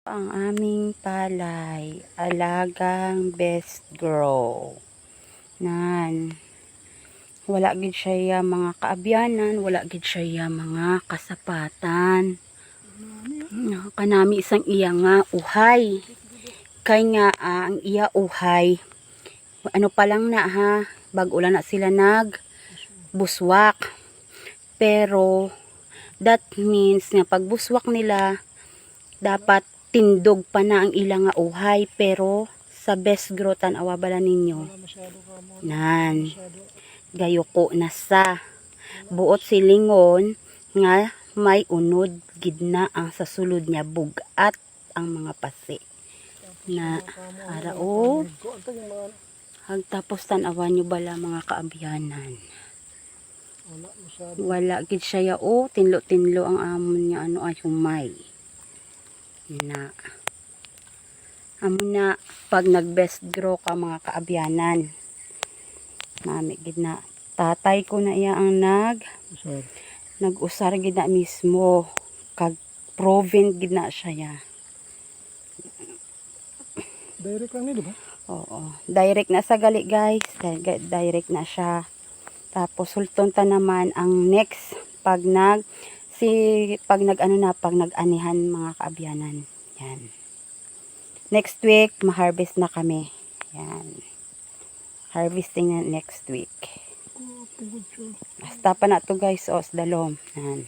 Ang aming palay, alagang best grow. Nan, wala gid siya mga kaabyanan, wala gid siya mga kasapatan. Kanami isang iya nga uhay. Kay nga ang iya uhay, ano pa lang na ha, bag ulan na sila buswak. Pero that means nga pag buswak nila, dapat tindog pa na ang ilang nga uhay, pero sa best grow tanawa bala ninyo nan gayuko na sa buot silingon nga may unod gidna ang sa sulod niya bugat ang mga pasi na arao hagtapos tanawa nyo bala mga kaabyanan, wala gid siya tinlo ang amon niya ano ay humay na amo na pag nag best grow ka mga kaabyanan, mami gid na tatay ko na iya ang nag-usar gid na mismo kag proven gid na siya ya. Direct lang ni, di ba? Oo, direct na sa gali guys, direct na siya. Tapos sulton ta naman ang next pag nag-anihan mga kaabyanan. Yan. Next week, ma-harvest na kami. Yan. Harvesting na next week. Basta pa na to guys, os dalom. Yan.